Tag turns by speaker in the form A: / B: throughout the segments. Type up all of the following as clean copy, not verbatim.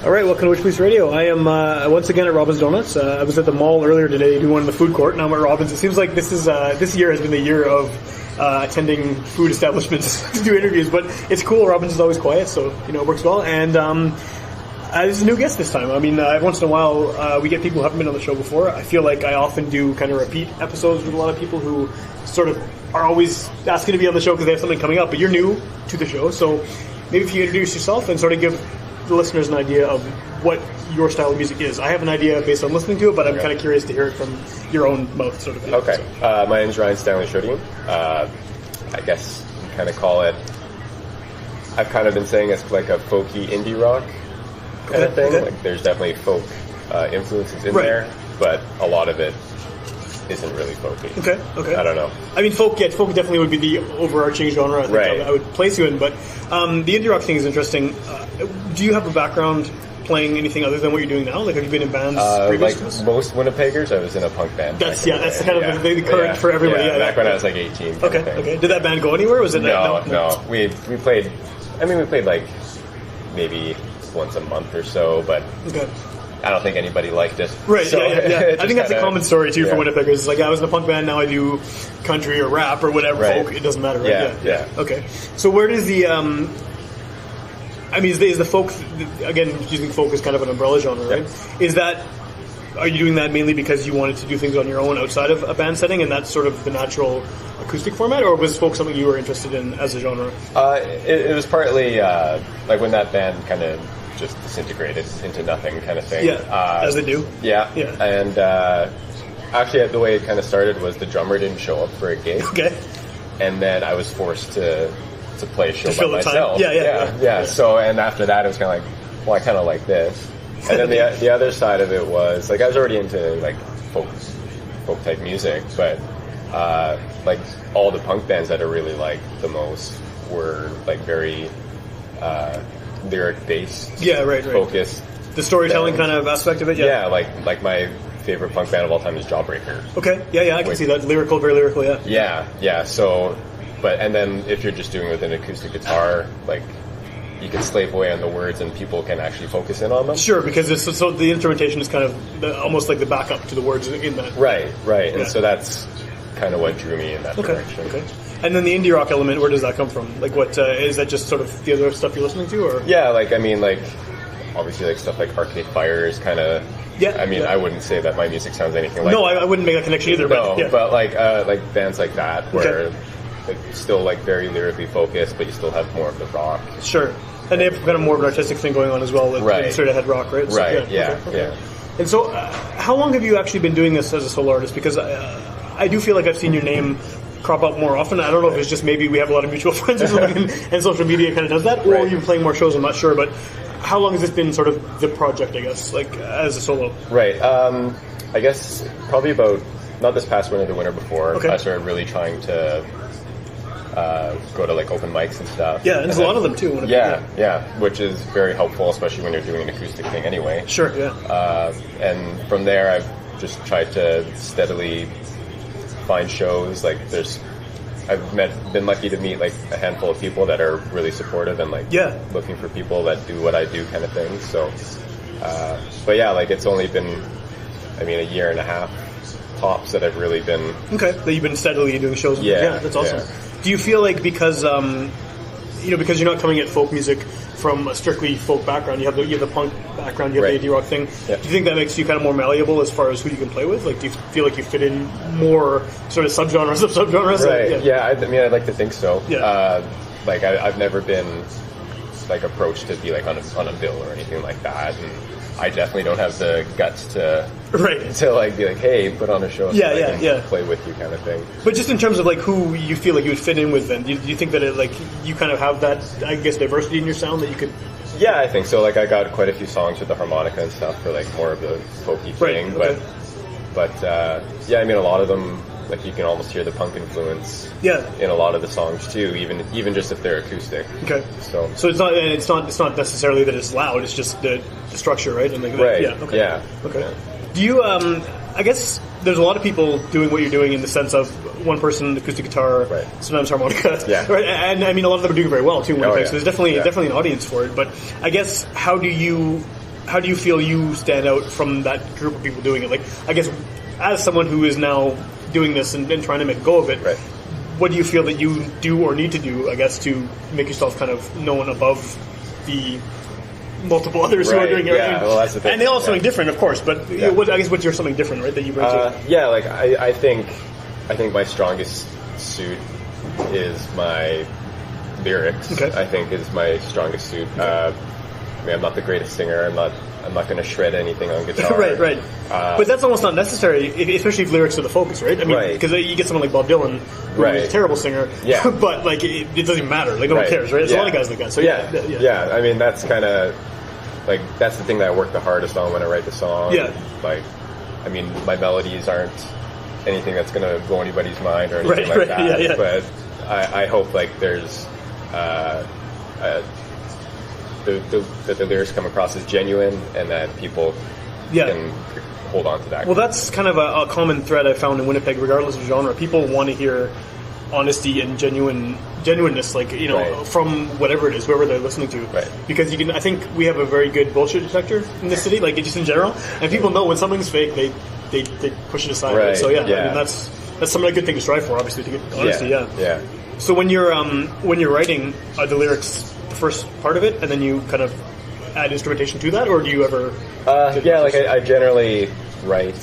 A: All right, welcome to Witchpolice Radio. I am once again at Robin's Donuts. I was at the mall earlier today doing one in the food court. Now I'm at Robin's. It seems like this year has been the year of attending food establishments to do interviews, but it's cool. Robin's is always quiet, so it works well. And there's a new guest this time. I mean, once in a while we get people who haven't been on the show before. I feel like I often do kind of repeat episodes with a lot of people who sort of are always asking to be on the show because they have something coming up, but you're new to the show, so maybe if you introduce yourself and sort of give the listeners an idea of what your style of music is. I have an idea based on listening to it, but I'm kind of curious to hear it from your own mouth, sort of thing.
B: Okay. So. My name's Ryan Stanley Shodine. I guess you kind of call it, I've kind of been saying it's like a folky indie rock kind of thing. Like there's definitely folk influences in there, but a lot of it isn't really folky.
A: Okay.
B: I don't know.
A: I mean, folk definitely would be the overarching genre I think I would place you in, but the indie rock thing is interesting. Do you have a background playing anything other than what you're doing now? Like, have you been in bands previous to this?
B: Most Winnipeggers, I was in a punk band.
A: That's kind of the current for everybody.
B: Yeah, back when I was like 18.
A: Okay. Did that band go anywhere? Was it
B: No. We played. I mean, we played like maybe once a month or so, but. Okay. I don't think anybody liked it.
A: Right, so yeah. I think that's a common story, too, for Winnipeggers. Like, I was in a punk band, now I do country or rap or whatever, folk. It doesn't matter, right?
B: Yeah.
A: Okay. So where does the... I mean, is the folk... Again, using folk as kind of an umbrella genre, right? Is that... Are you doing that mainly because you wanted to do things on your own outside of a band setting, and that's sort of the natural acoustic format, or was folk something you were interested in as a genre?
B: It was partly, like, when that band kind of... just disintegrated into nothing kind of thing.
A: Yeah, as they do.
B: Yeah. And actually, the way it kind of started was the drummer didn't show up for a gig.
A: Okay.
B: And then I was forced to play a show by myself.
A: Yeah.
B: So, and after that, it was kind of like, well, I kind of like this. And then the other side of it was, like, I was already into, like, folk type music, but, like, all the punk bands that I really liked the most were, like, very... lyric-based, focused.
A: The storytelling kind of aspect of it,
B: Yeah, like my favorite punk band of all time is Jawbreaker.
A: Okay, I can see that. Lyrical, very lyrical,
B: Yeah, so, and then if you're just doing it with an acoustic guitar, like, you can slave away on the words and people can actually focus in on them.
A: Sure, because so the instrumentation is kind of almost like the backup to the words in that.
B: Right, and so that's kind of what drew me in that direction.
A: Okay. And then the indie rock element, where does that come from? Like, what is that? Just sort of the other stuff you're listening to, or?
B: Yeah, like I mean, like obviously, like stuff like Arcade Fire is kind of.
A: Yeah.
B: I mean, I wouldn't say that my music sounds anything like.
A: No, I wouldn't make that connection either.
B: But like bands like that, where like still like very lyrically focused, but you still have more of the rock.
A: Sure, and they have kind of more of an artistic thing going on as well, like straight ahead rock, right? So,
B: Yeah.
A: And so, how long have you actually been doing this as a solo artist? Because I do feel like I've seen your name crop up more often. I don't know if it's just maybe we have a lot of mutual friends or something, and social media kind of does that, or you're playing more shows. I'm not sure, but how long has this been sort of the project? I guess, like as a solo.
B: Right. I guess probably about not this past winter, the winter before. I started really trying to go to like open mics and stuff.
A: Yeah, and there's a lot of them too.
B: Yeah, which is very helpful, especially when you're doing an acoustic thing anyway.
A: Sure. Yeah.
B: And from there, I've just tried to steadily find shows. Like I've been lucky to meet like a handful of people that are really supportive and like looking for people that do what I do kind of thing. So, but yeah, like it's only been, I mean, a year and a half tops that I've really been
A: that you've been steadily doing shows. Yeah, that's awesome. Yeah. Do you feel like because because you're not coming at folk music from a strictly folk background, you have the punk background, you have the indie rock thing. Yeah. Do you think that makes you kind of more malleable as far as who you can play with? Like, do you feel like you fit in more sort of subgenres of subgenres?
B: Right. Yeah. I mean, I'd like to think so. Yeah. Like, I've never been like approached to be like on a bill or anything like that, and I definitely don't have the guts to like be like, hey, put on a show, play with you kind of thing.
A: But just in terms of like who you feel like you would fit in with, then do you think that it like you kind of have that, I guess, diversity in your sound that you could?
B: Yeah, I think so. Like I got quite a few songs with the harmonica and stuff for like more of the folky thing, but yeah, I mean a lot of them. Like you can almost hear the punk influence in a lot of the songs too, even just if they're acoustic. Okay. So
A: it's not necessarily that it's loud. It's just the structure, right? And like Okay.
B: Yeah.
A: Okay. Yeah. Do you? I guess there's a lot of people doing what you're doing in the sense of one person acoustic guitar, sometimes harmonica.
B: Yeah.
A: Right. And I mean a lot of them are doing very well too. So there's definitely an audience for it. But I guess how do you how do you feel you stand out from that group of people doing it? Like, I guess, as someone who is now doing this and trying to make a go of it,
B: right.
A: What do you feel that you do or need to do, I guess, to make yourself kind of known above the multiple others who are doing it?
B: Yeah, well, that's the thing.
A: And they all have something different, of course, but I guess what's your something different, right, that you bring to it?
B: Yeah, like, I think my strongest suit is my lyrics. Okay. I think is my strongest suit. I mean, I'm not the greatest singer. I'm not going to shred anything on guitar.
A: right. But that's almost not necessary, especially if lyrics are the focus, right? I mean, because you get someone like Bob Dylan, who's a terrible singer, but like it doesn't even matter. Like no one cares, right? There's a lot of guys like that. So
B: yeah. I mean, that's kind of like that's the thing that I work the hardest on when I write the song.
A: Yeah.
B: Like, I mean, my melodies aren't anything that's going to blow anybody's mind or anything like that. Yeah. But I hope like there's that the lyrics come across as genuine and that people can hold on to that.
A: Well, that's kind of a common thread I found in Winnipeg, regardless of genre. People want to hear honesty and genuineness, like, you know, from whatever it is, whoever they're listening to. Right. Because I think we have a very good bullshit detector in this city, like just in general, and people know when something's fake, they push it aside. Right. So I mean, that's some good thing to strive for, obviously, to get honesty. Yeah. So when you're writing, are the lyrics the first part of it, and then you kind of add instrumentation to that, or do you ever?
B: I generally write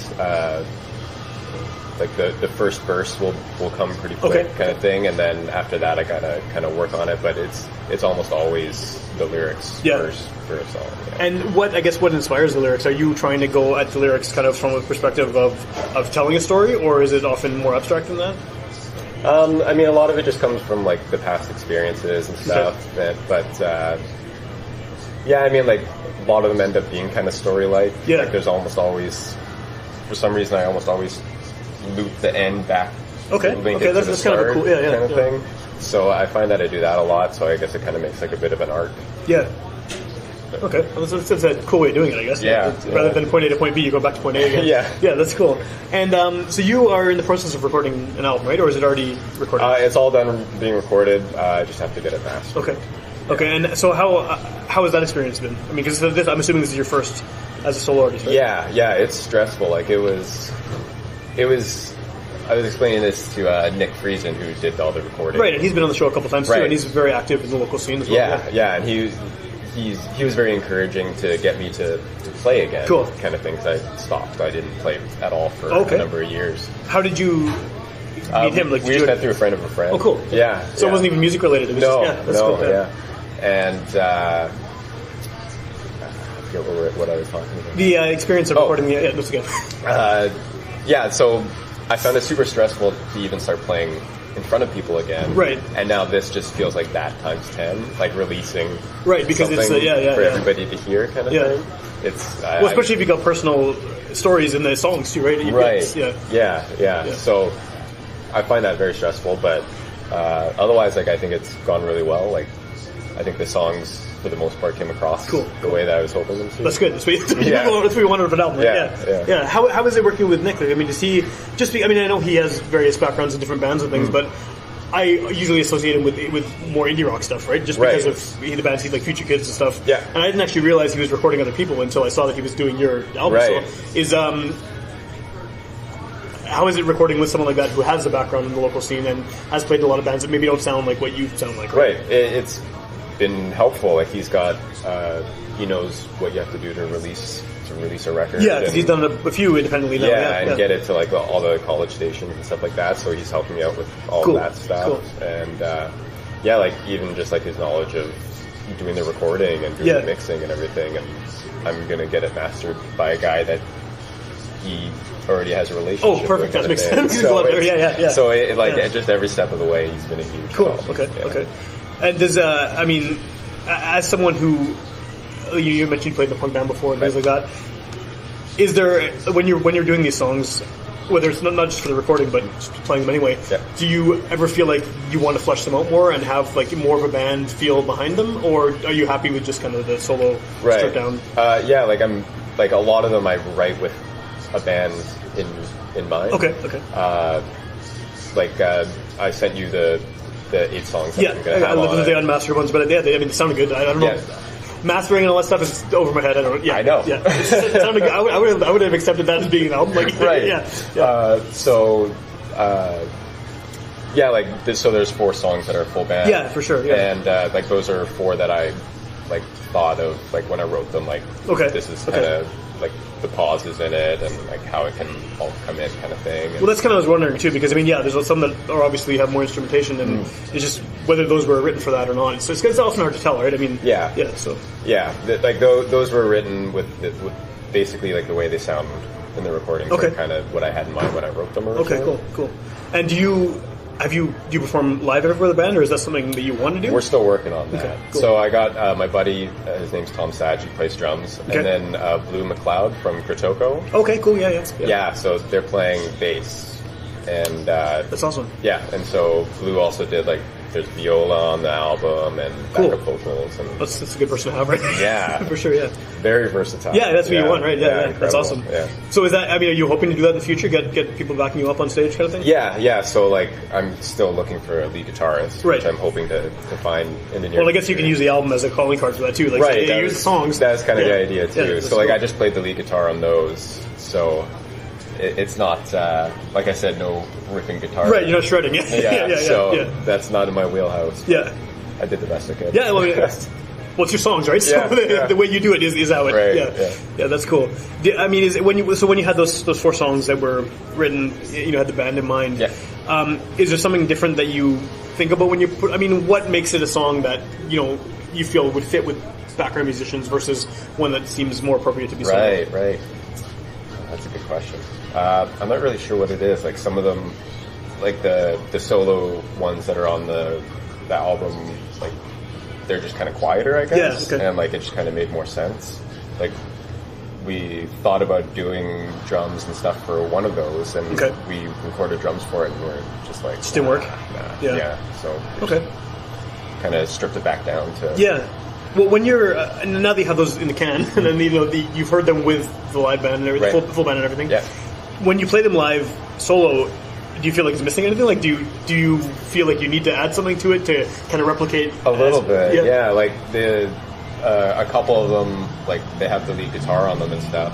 B: like the first verse will come pretty quick, kind of thing, and then after that I gotta kind of work on it. But it's almost always the lyrics first for a song. Yeah. And
A: what inspires the lyrics? Are you trying to go at the lyrics kind of from a perspective of telling a story, or is it often more abstract than that?
B: I mean, a lot of it just comes from like the past experiences and stuff.
A: Okay.
B: I mean, like a lot of them end up being kind of story-like. Yeah. Like there's almost always, for some reason, I almost always loop the end back.
A: Okay. That's kind of a cool, kind of
B: thing. So I find that I do that a lot. So I guess it kind of makes like a bit of an arc.
A: Yeah. Okay, well, that's a cool way of doing it, I guess. Rather than point A to point B, you go back to point A again. Yeah, that's cool. And so you are in the process of recording an album, right? Or is it already recorded?
B: It's all done being recorded. I just have to get it mastered.
A: Okay. And so how has that experience been? I mean, because I'm assuming this is your first as a solo artist, right?
B: Yeah, it's stressful. Like it was. I was explaining this to Nick Friesen, who did all the recording.
A: Right, and he's been on the show a couple times too, and he's very active in the local scene as well.
B: Yeah, and he was very encouraging to get me to play again.
A: Cool.
B: Kind of thing, because I stopped. I didn't play at all for a number of years.
A: How did you meet him? Like,
B: we just met through a friend of a friend.
A: Oh, cool.
B: Yeah.
A: So it wasn't even music related? It was that's cool.
B: And I forget what I was talking about.
A: The experience of recording this again.
B: So I found it super stressful to even start playing in front of people again.
A: Right.
B: And now this just feels like that times 10, like releasing
A: because it's
B: for everybody to hear kind of thing. It's
A: especially if you got personal stories in the songs too, right?
B: So I find that very stressful, but otherwise, like, I think it's gone really well. Like, I think the songs for the most part came across the way that I was hoping them to.
A: That's good. That's what we wanted of an album. Yeah. How is it working with Nick? I mean, does he I mean, I know he has various backgrounds in different bands and things, but I usually associate him with more indie rock stuff, right? Just because of the bands he's like Future Kids and stuff.
B: Yeah.
A: And I didn't actually realize he was recording other people until I saw that he was doing your album.
B: Right.
A: So how is it recording with someone like that who has a background in the local scene and has played in a lot of bands that maybe don't sound like what you sound like?
B: Right. It's been helpful. Like, he's got he knows what you have to do to release a record.
A: Yeah, because he's done a few independently now.
B: And get it to like all the college stations and stuff like that. So he's helping me out with all of that stuff. Cool. And like even just like his knowledge of doing the recording and doing the mixing and everything. And I'm gonna get it mastered by a guy that he already has a relationship.
A: Oh, perfect. That makes sense.
B: So just every step of the way, he's been a huge help.
A: Okay. And does I mean, as someone who you mentioned you played in the punk band before and things like that, is there when you're doing these songs, whether it's not just for the recording but just playing them anyway, do you ever feel like you want to flesh them out more and have like more of a band feel behind them, or are you happy with just kind of the solo stripped down?
B: Like I'm like a lot of them I write with a band in mind.
A: Okay.
B: I sent you the 8 songs.
A: I listened to the unmastered ones, but they sounded good. I don't know. mastering and all that stuff is over my head. I don't. Yeah,
B: I know.
A: Yeah, it sounded, I would have accepted that as being an album. Like,
B: right.
A: Yeah.
B: Yeah, like so there's 4 songs that are full band.
A: Yeah, for sure. Yeah.
B: And like those are 4 that I like thought of like when I wrote them. Like, this is kind of like the pauses in it and like how it can all come in, kind of thing. And,
A: well, that's kind of what I was wondering too, because I mean, there's some that are obviously have more instrumentation, and it's just whether those were written for that or not. So it's often hard to tell, right? I mean,
B: like those were written with basically like the way they sound in the recordings.
A: Okay.
B: Are kind of what I had in mind when I wrote them originally.
A: Okay, cool. And do you perform live ever with a band, or is that something that you want to do?
B: We're still working on that.
A: Okay, cool.
B: So I got my buddy, his name's Tom Sage, he plays drums, and then Blue McLeod from Kritoko.
A: Okay, cool, yeah.
B: Yeah, so they're playing bass, and
A: that's awesome.
B: Yeah, and so Blue also did like there's viola on the album and backup vocals, and
A: that's a good person to have, right?
B: Yeah,
A: for sure. Yeah,
B: very versatile.
A: Yeah, that's what you want, right? Yeah, that's awesome.
B: Yeah.
A: So is that? I mean, are you hoping to do that in the future? Get people backing you up on stage, kind of thing?
B: Yeah. So like, I'm still looking for a lead guitarist, which I'm hoping to find in the near.
A: Well, I guess you can use the album as a calling card for that too. Like,
B: right.
A: So use the songs.
B: That's kind of the idea too.
A: Yeah,
B: so like, I just played the lead guitar on those, so. It's not, like I said, no ripping guitar.
A: Right, you're not shredding.
B: So that's not in my wheelhouse.
A: Yeah.
B: I did the best I could.
A: Yeah, well, it's your songs, right? So the way you do it is how it.
B: Right,
A: yeah, that's cool. I mean, is it when you had those 4 songs that were written, had the band in mind.
B: Yeah.
A: Is there something different that you think about when you put? I mean, what makes it a song that you feel would fit with background musicians versus one that seems more appropriate to be sung?
B: Right. That's a good question. I'm not really sure what it is. Like some of them, like the solo ones that are on the album, like they're just kind of quieter, I guess.
A: Yeah, okay.
B: And like it just kind of made more sense. Like we thought about doing drums and stuff for one of those, and we recorded drums for it, and we're just like,
A: just didn't work.
B: Yeah. So kind of stripped it back down to
A: Well, when you're now that you have those in the can, and then you've heard them with the live band and everything, full band and everything.
B: Yeah.
A: When you play them live solo, do you feel like it's missing anything? Like, do you feel like you need to add something to it to kind of replicate
B: a little bit? Yeah. Like a couple of them, like they have the lead guitar on them and stuff,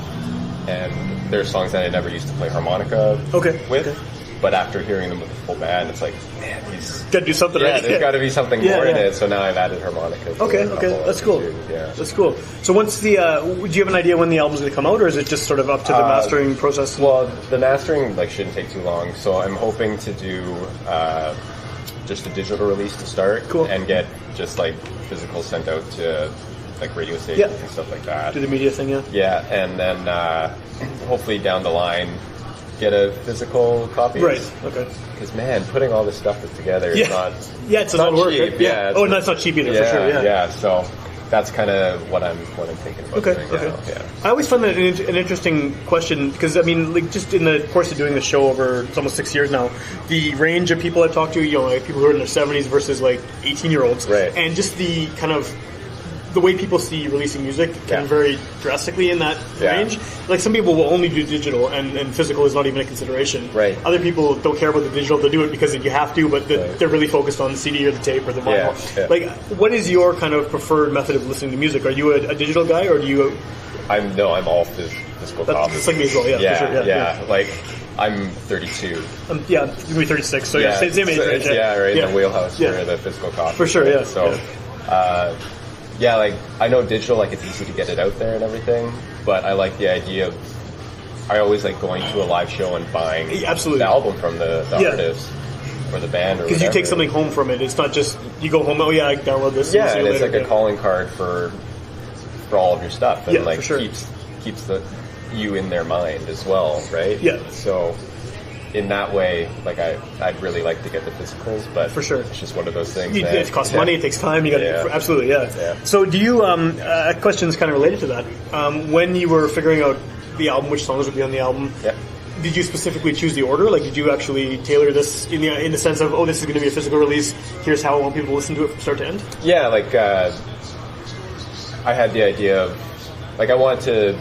B: and there's songs that I never used to play harmonica with. Okay. But after hearing them with the full band, it's like, man, he's
A: got to do something.
B: Yeah, there's got to be something more in it. So now I've added harmonica.
A: Okay, that's cool. That's cool. So once do you have an idea when the album's going to come out, or is it just sort of up to the mastering process?
B: Well, the mastering shouldn't take too long. So I'm hoping to do just a digital release to start, and get just physical sent out to radio stations and stuff like that.
A: Do the media thing,
B: Yeah, and then hopefully down the line, get a physical copy.
A: Right. Okay.
B: Because man, putting all this stuff together is not.
A: Yeah, it's not work.
B: Cheap.
A: Right? Yeah. No, it's not cheap either. For sure.
B: Yeah. So that's kind of what I'm thinking about.
A: Okay.
B: Now. Yeah.
A: I always find that an interesting question because I mean, just in the course of doing the show over almost 6 years now, the range of people I've talked to, people who are in their 70s versus 18-year-olds,
B: right?
A: And just the kind of the way people see releasing music can vary drastically in that range. Like some people will only do digital and physical is not even a consideration.
B: Right.
A: Other people don't care about the digital; they do it because you have to, but they're really focused on the CD or the tape or the vinyl. Yeah. What is your kind of preferred method of listening to music? Are you a digital guy or do you?
B: I'm all physical copies.
A: That's like me as well. Yeah. For sure.
B: Yeah. Like I'm 32.
A: You're 36. So same age range.
B: Right in the wheelhouse for the physical copy.
A: For sure. Yeah.
B: So. I know digital, it's easy to get it out there and everything, but I like the idea of, I always like going to a live show and buying the album from the artist or the band or whatever.
A: Because you take something home from it. It's not just, you go home, I download this.
B: Yeah, and it's like a calling card for all of your stuff, and
A: for sure.
B: keeps you in their mind as well, right?
A: Yeah.
B: So in that way, I'd really like to get the physicals, but
A: for sure,
B: it's just one of those things.
A: It costs money. It takes time. You got absolutely. So, do you? A question's kind of related to that. When you were figuring out the album, which songs would be on the album? Did you specifically choose the order? Did you actually tailor this in the sense of, this is going to be a physical release? Here's how I want people to listen to it from start to end.
B: Yeah, I had the idea of, I wanted to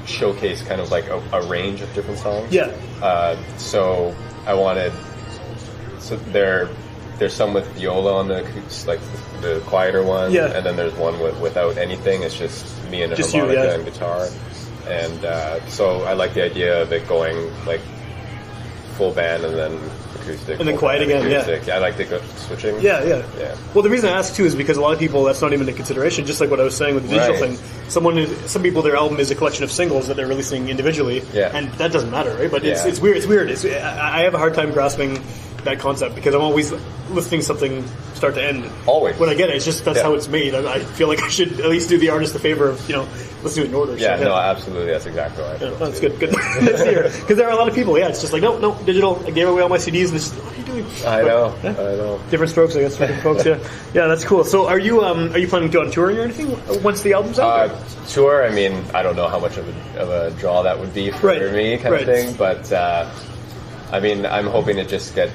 B: showcase kind of a range of different songs.
A: Yeah.
B: So I wanted, they're there's some with viola on like the quieter one,
A: Yeah.
B: and then there's one without anything. It's just me and a
A: Just
B: harmonica
A: you, yeah.
B: and guitar. And so I like the idea of it going like full band and then acoustic.
A: And then quiet again,
B: acoustic. I like the switching.
A: Yeah.
B: Yeah.
A: Well, the reason I ask too is because a lot of people, that's not even a consideration. Just like what I was saying with the digital
B: Right.
A: thing, some people, their album is a collection of singles that they're releasing individually, and that doesn't matter, right? But it's weird. It's weird. I have a hard time grasping that concept because I'm always listening to something start to end.
B: Always.
A: When I get it, it's just that's how it's made. I feel like I should at least do the artist a favor of let's do it in order.
B: Yeah,
A: so,
B: no, absolutely. That's exactly what I feel.
A: That's good. Nice to hear. Because there are a lot of people. Yeah, it's just like no, digital. I gave away all my CDs, and it's just, what are you doing?
B: I know.
A: Different strokes, I guess, for different folks. Yeah, that's cool. So, are you planning to go on touring or anything once the album's out?
B: Tour. I mean, I don't know how much of a draw that would be for me, kind of thing. But I mean, I'm hoping to just get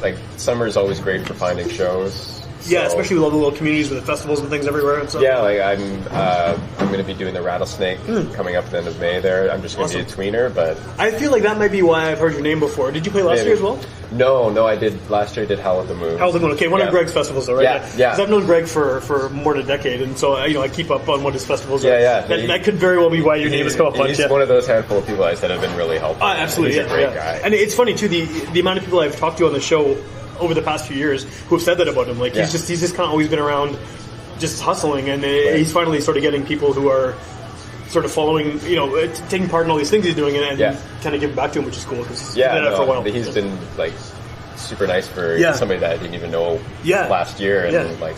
B: like summer's always great for finding shows.
A: Yeah, especially with all the little communities with the festivals and things everywhere and stuff.
B: Yeah, like I'm going to be doing the Rattlesnake coming up at the end of May there. I'm just going to be a tweener, but
A: I feel like that might be why I've heard your name before. Did you play last year as well?
B: No, I did last year. I did Howl at the Moon.
A: Howl at the Moon. Okay, one of Greg's festivals, though, right?
B: Yeah.
A: Because I've known Greg for more than a decade, and so I keep up on what his festivals are.
B: Yeah.
A: That could very well be why your name has come up on.
B: He's one of those handful of people I said have been really helpful.
A: Absolutely,
B: he's a great guy.
A: And it's funny too the amount of people I've talked to on the show over the past few years who have said that about him. Like he's just kind of always been around, just hustling, and he's finally sort of getting people who are sort of following, taking part in all these things he's doing, and kind of giving back to him, which is cool because he's been at it for a while.
B: He's been like super nice for somebody that I didn't even know last year, and like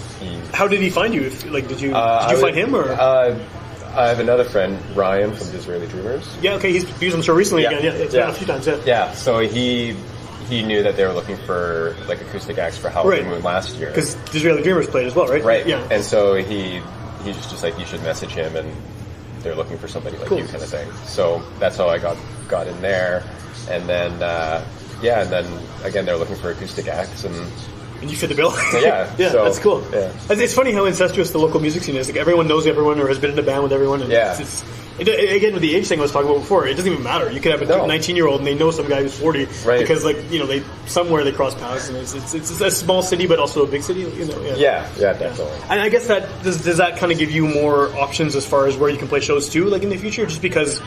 A: How did he find you? Did you find him or?
B: I have another friend, Ryan from Disraeli Dreamers.
A: Yeah, okay, he's used on the show recently again. Yeah, it's been a few times.
B: Yeah, so he knew that they were looking for like acoustic acts for Howl at the Moon last year.
A: Because Disraeli Dreamers played as well, right?
B: Right.
A: Yeah.
B: And so he's just like, you should message him, and they're looking for somebody like you, kind of thing. So that's how I got in there, and then and then again they're looking for acoustic acts, and
A: you fit the bill.
B: Yeah,
A: so, that's cool.
B: Yeah.
A: It's funny how incestuous the local music scene is. Like everyone knows everyone or has been in a band with everyone. And again, with the age thing I was talking about before, it doesn't even matter. You could have a 19-year-old and they know some guy who's 40 because, they somewhere they cross paths, and it's a small city but also a big city.
B: Yeah, definitely.
A: And I guess that does that kind of give you more options as far as where you can play shows too, like in the future, just because.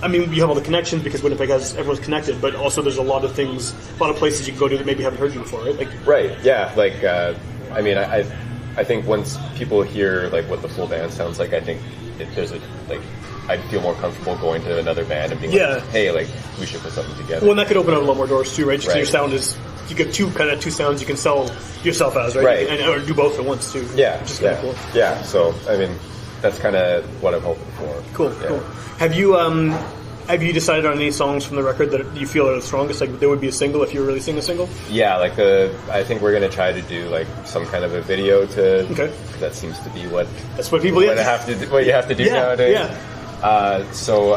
A: I mean, you have all the connections because Winnipeg everyone's connected, but also there's a lot of places you can go to that maybe haven't heard you before, right?
B: Right. Yeah. Like, I mean, I think once people hear like what the full band sounds like, I think I'd feel more comfortable going to another band and being like, hey, like we should put something together.
A: Well, and that could open up a lot more doors too, right? Just your sound is you get two sounds you can sell yourself as, right?
B: Right.
A: Or do both at once too.
B: Yeah.
A: Which is kind of cool.
B: Yeah. So I mean, that's kind of what I'm hoping for.
A: Cool. Have you decided on any songs from the record that you feel are the strongest? Like there would be a single if you were releasing a single?
B: Yeah, like I think we're going to try to do like some kind of a video to. Okay. That seems to be what.
A: That's what people.
B: What you have to do nowadays.
A: Yeah.
B: So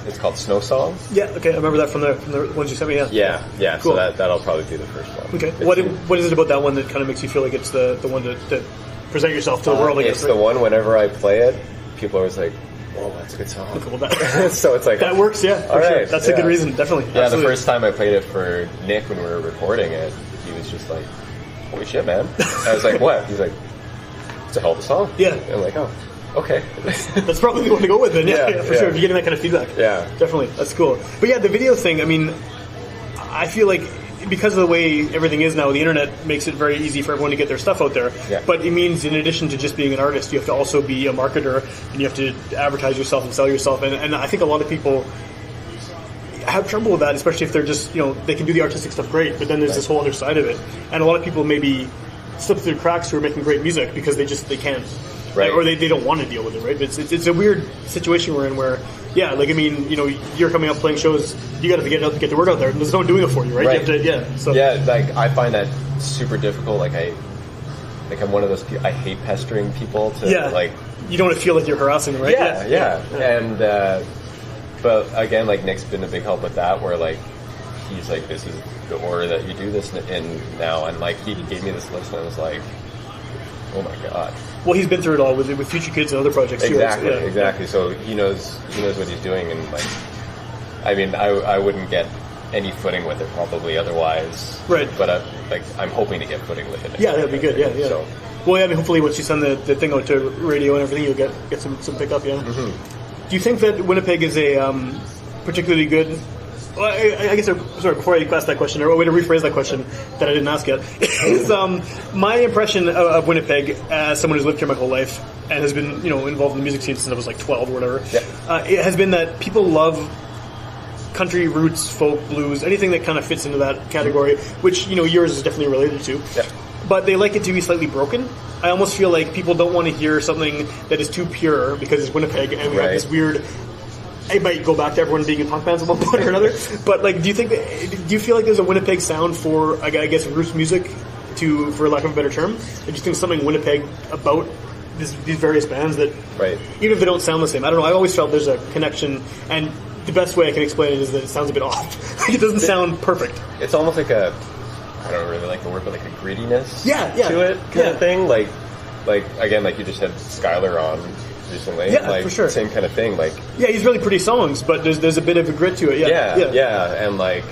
B: it's called Snow Song.
A: Yeah. Okay. I remember that from the ones you sent me.
B: Yeah.
A: Cool.
B: So that'll probably be the first one.
A: Okay. What is it about that one that kind of makes you feel like it's the one to present yourself to the world?
B: It's the one. Whenever I play it, people are always like, "Oh, that's a good song." So it's like
A: that works. Yeah. For sure. That's a good reason. Definitely.
B: Yeah. Absolutely. The first time I played it for Nick when we were recording it, he was just like, "Holy shit, man!" I was like, "What?" He's like, "It's a hell of a song."
A: Yeah.
B: And I'm like, "Oh, okay."
A: That's probably the one to go with then. Yeah, for sure. If you're getting that kind of feedback.
B: Yeah.
A: Definitely. That's cool. But yeah, the video thing. I mean, I feel like. Because of the way everything is now, the internet makes it very easy for everyone to get their stuff out there.
B: Yeah.
A: But it means, in addition to just being an artist, you have to also be a marketer, and you have to advertise yourself and sell yourself. And I think a lot of people have trouble with that, especially if they're just, they can do the artistic stuff great, but then there's this whole other side of it. And a lot of people maybe slip through the cracks who are making great music because they can't. Right. Or they don't want to deal with it, right? It's a weird situation we're in where, you're coming up playing shows, you got to get the word out there, and there's no one doing it for you, right?
B: Right.
A: You have to,
B: like I find that super difficult. Like I'm one of those people, I hate pestering people to like.
A: You don't want to feel like you're harassing them, right?
B: Yeah. And but again, like Nick's been a big help with that, where like he's like, this is the order that you do this in now, and like he gave me this list, and I was like, oh my god.
A: Well, he's been through it all with Future Kids and other projects too.
B: Exactly. So he knows what he's doing, and like, I mean, I wouldn't get any footing with it probably otherwise.
A: Right.
B: But like I'm hoping to get footing with it.
A: Yeah, that'd be good. Yeah. So. Well, yeah, I mean, hopefully once you send the thing out to radio and everything, you'll get some pickup. Yeah. Mm-hmm. Do you think that Winnipeg is a particularly good? Well, I guess, sorry, before I ask that question, or a way to rephrase that question that I didn't ask yet, is my impression of Winnipeg as someone who's lived here my whole life and has been, involved in the music scene since I was like 12 or whatever, it has been that people love country, roots, folk, blues, anything that kind of fits into that category, which, yours is definitely related to.
B: Yeah.
A: But they like it to be slightly broken. I almost feel like people don't want to hear something that is too pure because it's Winnipeg and we have this weird... It might go back to everyone being in punk bands at one point or another, but like, do you feel like there's a Winnipeg sound for, I guess, roots music, for lack of a better term? Do you think something Winnipeg about these various bands that, even if they don't sound the same, I don't know. I always felt there's a connection, and the best way I can explain it is that it sounds a bit off. It doesn't sound perfect.
B: It's almost like I don't really like the word, but like a grittiness
A: to
B: it kind of thing. Like again, like you just had Skylar on recently.
A: Yeah, for sure.
B: Same kind of thing. Like,
A: yeah, he's really pretty songs, but there's a bit of a grit to it.
B: Yeah, and like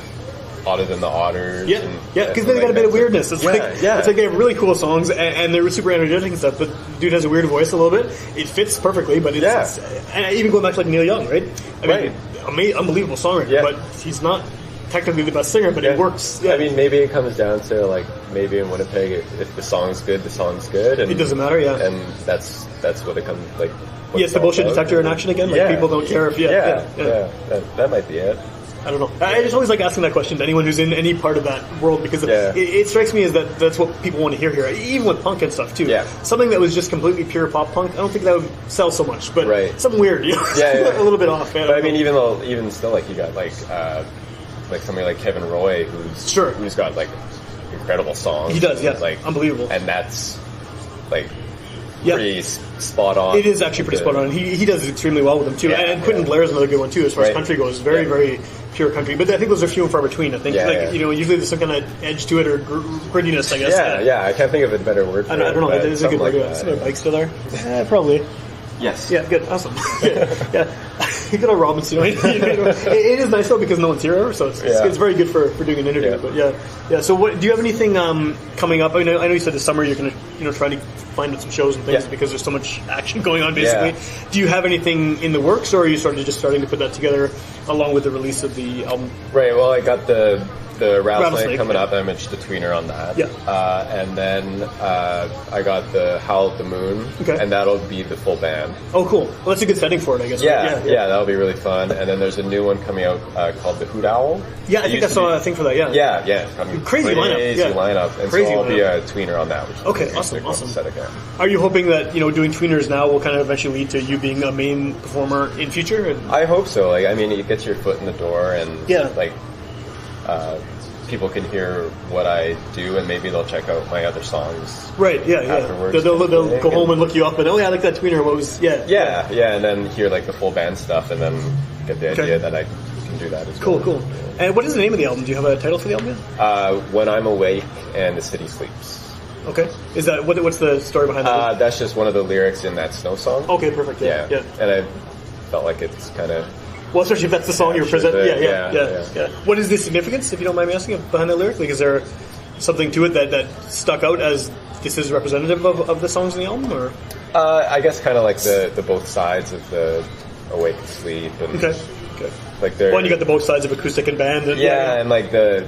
B: Odder Than the Otters.
A: Yeah, because they got a bit of weirdness. It's like they have really cool songs and they're super energetic and stuff. But dude has a weird voice a little bit. It fits perfectly, but it's and even going back to like Neil Young, right? I mean, unbelievable songwriter, but he's not technically the best singer, but it works. Yeah.
B: I mean, maybe it comes down to like maybe in Winnipeg, if the song's good, the song's good, and
A: it doesn't matter. Yeah,
B: and that's what it comes like.
A: It's the bullshit detector in action again. Like people don't care if
B: that might be it.
A: I don't know. I just always like asking that question to anyone who's in any part of that world because it strikes me as that's what people want to hear here, even with punk and stuff too. Yeah. Something that was just completely pure pop punk, I don't think that would sell so much, but something weird, a little bit off.
B: But I mean, even still, like you got like somebody like Kevin Roy, who's got like incredible songs.
A: He does,
B: like
A: unbelievable,
B: and that's like. Pretty spot on.
A: It is actually pretty spot on. He does extremely well with them too. And Quentin Blair is another good one too, as far as country goes. Very, very pure country. But I think those are few and far between. I think usually there's some kind of edge to it or grittiness, I guess.
B: Yeah. I can't think of a better word for it.
A: I don't know. It is a good word. Is there a bike still there? Probably.
B: Yes.
A: Yeah, good. Awesome. Good old Robinson. It is nice though because no one's here, so it's very good for doing an interview. But yeah. So do you have anything coming up? I know you said this summer you're going to try to find some shows and things because there's so much action going on. Basically, do you have anything in the works, or are you just starting to put that together along with the release of the album?
B: Right. Well, I got the Rattlesnake coming up. I mentioned the tweener on that.
A: Yeah.
B: And then I got the Howl at the Moon, and that'll be the full band.
A: Oh, cool. Well, that's a good setting for it, I guess.
B: Yeah, that'll be really fun. And then there's a new one coming out called the Hoot Owl.
A: Yeah, I think I saw a thing for that.
B: Yeah.
A: Crazy lineup.
B: And so I'll be a tweener on that. Which is
A: awesome.
B: Set again.
A: Are you hoping that doing tweeners now will kind of eventually lead to you being a main performer in future?
B: I hope so. Like, I mean, it gets your foot in the door, and people can hear what I do, and maybe they'll check out my other songs. Right.
A: Afterwards, they'll go home and look you up, and I like that tweener. What was
B: and then hear like the full band stuff, and then get the idea that I can do that as well.
A: Cool. And what is the name of the album? Do you have a title for the album yet?
B: When I'm Awake and the City Sleeps.
A: Okay. Is that what's the story behind that?
B: That's just one of the lyrics in that Snow song.
A: Okay, perfect. Yeah.
B: And I felt like it's kind of.
A: Well, especially if that's the song you're presenting. Yeah. What is the significance, if you don't mind me asking, behind that lyric? Like, is there something to it that stuck out as this is representative of the songs in the album, or?
B: I guess kind of like the both sides of the awake and sleep, and
A: okay.
B: Like
A: you got the both sides of acoustic and band, and
B: and like a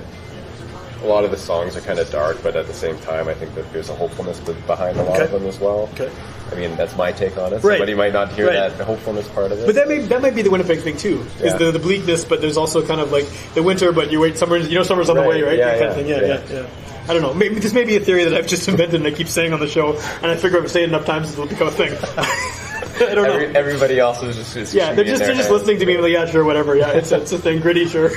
B: lot of the songs are kind of dark, but at the same time, I think that there's a hopefulness behind a lot of them as well. Okay. I mean, that's my take on it. Somebody might not hear that the hopefulness part of it.
A: But that might be the Winnipeg thing too. Is the bleakness, but there's also kind of like the winter, but you wait summer. Summer's on the way, right? That kind of thing. Yeah. I don't know. Maybe this may be a theory that I've just invented and I keep saying on the show, and I figure if I say it enough times, it'll become a thing. I don't know.
B: Everybody else is just
A: they're just listening to me like sure, whatever. Yeah, it's a thing. Gritty, sure.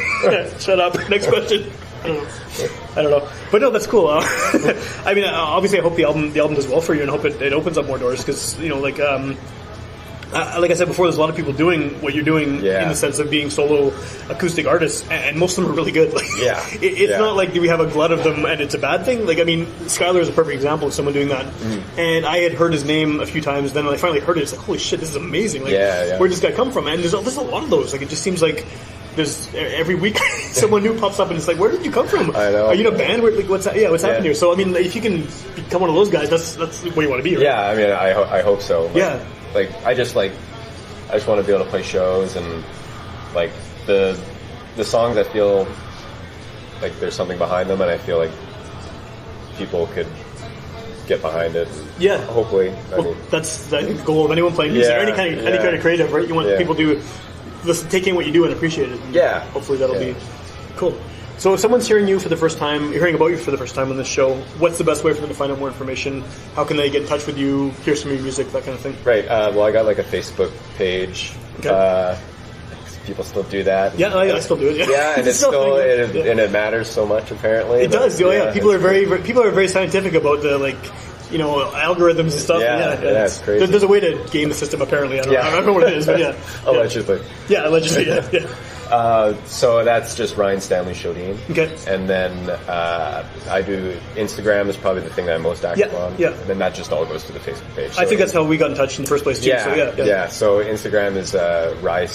A: Shut up. Next question. I don't know, but no, that's cool. I mean, obviously, I hope the album does well for you, and hope it opens up more doors because like I said before, there's a lot of people doing what you're doing in the sense of being solo acoustic artists, and most of them are really good. Like, it's not like we have a glut of them, and it's a bad thing. Like, I mean, Skylar is a perfect example of someone doing that. And I had heard his name a few times. Then when I finally heard it, it's like, holy shit, this is amazing. Like, where'd this guy come from? And there's a lot of those. Like, it just seems like there's every week someone new pops up and it's like, where did you come from?
B: I know.
A: Are you in a band? Where, like, what's happening here? So I mean, if you can become one of those guys, that's what you want to be. Right?
B: Yeah, I mean, I hope so. But,
A: Yeah.
B: I just want to be able to play shows and like the songs. I feel like there's something behind them, and I feel like people could get behind it.
A: Yeah.
B: Hopefully. I mean,
A: that's I think the goal of anyone playing music, or any kind of creative, right? You want people to take in what you do and appreciate it. And hopefully that'll be cool. So if someone's hearing you for the first time, hearing about you for the first time on this show, what's the best way for them to find out more information? How can they get in touch with you, hear some of your music, that kind of thing?
B: Right. Well, I got like a Facebook page. Okay. People still do that.
A: Yeah, I still do it.
B: Yeah, and it's still and it matters so much. Apparently,
A: it does. Yeah, people are very scientific about the algorithms and stuff.
B: Yeah, it's crazy.
A: There's a way to game the system. Apparently, I don't know what it is, but
B: allegedly.
A: Yeah, allegedly. Yeah.
B: So that's just Ryan Stanley Shodine.
A: Okay.
B: And then I do Instagram is probably the thing that I'm most active on.
A: Yeah.
B: And then that just all goes to the Facebook page. So
A: I think that's how we got in touch in the first place too.
B: Yeah. So Instagram is Rye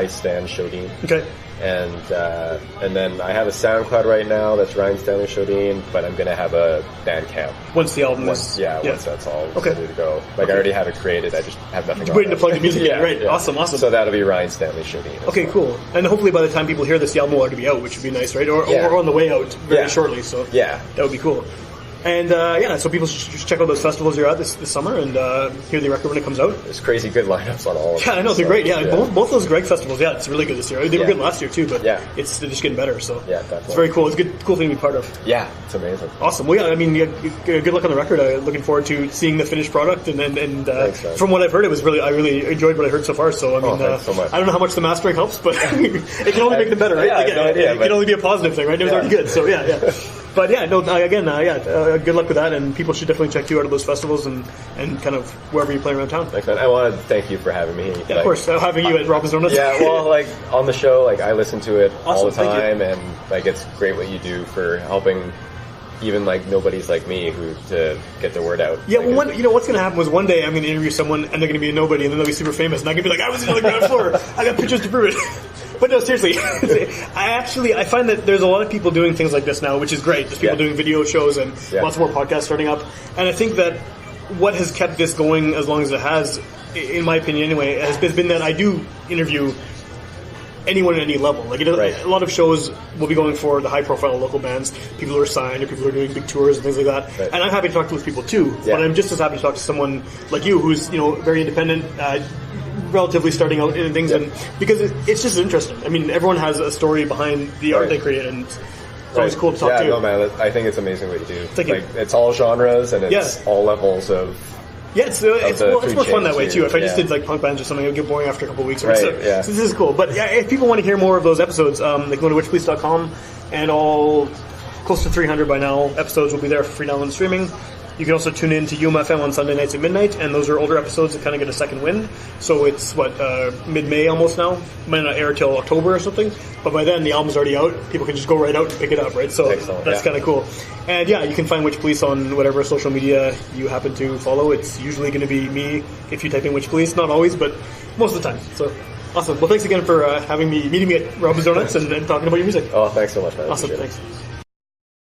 B: Stan Shodine.
A: Okay.
B: And then I have a SoundCloud right now that's Ryan Stanley Shodine, but I'm gonna have a Bandcamp
A: once the album is
B: once that's all ready to go. I already have it created. I just have nothing.
A: You're waiting to plug the music in, right? Yeah. Awesome.
B: So that'll be Ryan Stanley Shodine.
A: Okay, cool. And hopefully by the time people hear this, the album will already be out, which would be nice, right? Or on the way out very shortly. So that would be cool. And so people should check out those festivals you're at this summer and hear the record when it comes out.
B: There's crazy good lineups on all of them.
A: Yeah, I know, they're great. Yeah, both those Greg festivals, it's really good this year. They were good last year too, but they're just getting better. So it's very cool. It's a cool thing to be part of.
B: Yeah, it's amazing.
A: Awesome. Well, I mean, good luck on the record. I'm looking forward to seeing the finished product. And
B: Thanks,
A: from what I've heard, I really enjoyed what I heard so far. So I mean,
B: thanks so much.
A: I don't know how much the mastering helps, but it can only make them better, right?
B: Yeah, I have no idea.
A: It can only be a positive thing, right? It was already good. So yeah. But good luck with that, and people should definitely check you out at those festivals and kind of wherever you play around town.
B: Thanks, man. I want to thank you for having me.
A: Yeah, of course, having you at Robin's Donuts.
B: Yeah, well, on the show, I listen to it all the time, and it's great what you do for helping even nobodies like me to get the word out.
A: Yeah, well, what's going to happen was one day I'm going to interview someone and they're going to be a nobody, and then they'll be super famous, and I'm going to be like, I was on the ground floor, I got pictures to prove it. But no, seriously, I find that there's a lot of people doing things like this now, which is great. There's people doing video shows and lots more podcasts starting up. And I think that what has kept this going as long as it has, in my opinion anyway, has been that I do interview anyone at any level. A lot of shows will be going for the high-profile local bands, people who are signed or people who are doing big tours and things like that. Right. And I'm happy to talk to those people too. Yeah. But I'm just as happy to talk to someone like you who's very independent, relatively starting out in things, and because it's just interesting. I mean, everyone has a story behind the art they create, and it's always cool to talk to.
B: Yeah, no, man, I think it's amazing what you do.
A: Thank you.
B: It's all genres and it's all levels of.
A: Yeah, it's more fun that way too. If I just did punk bands or something, it would get boring after a couple of weeks. Right. So this is cool. But if people want to hear more of those episodes, they can go to witchpolice.com, and all close to 300 by now episodes will be there for free download and streaming. You can also tune in to UMFM on Sunday nights at midnight, and those are older episodes that kind of get a second wind. So it's, mid-May almost now. Might not air till October or something, but by then the album's already out. People can just go right out and pick it up, right? So that's kind of cool. And you can find Witchpolice on whatever social media you happen to follow. It's usually going to be me if you type in Witchpolice. Not always, but most of the time. So awesome. Well, thanks again for meeting me at Robin's Donuts and talking about your music.
B: Oh, thanks so much, man.
A: Awesome. Thanks.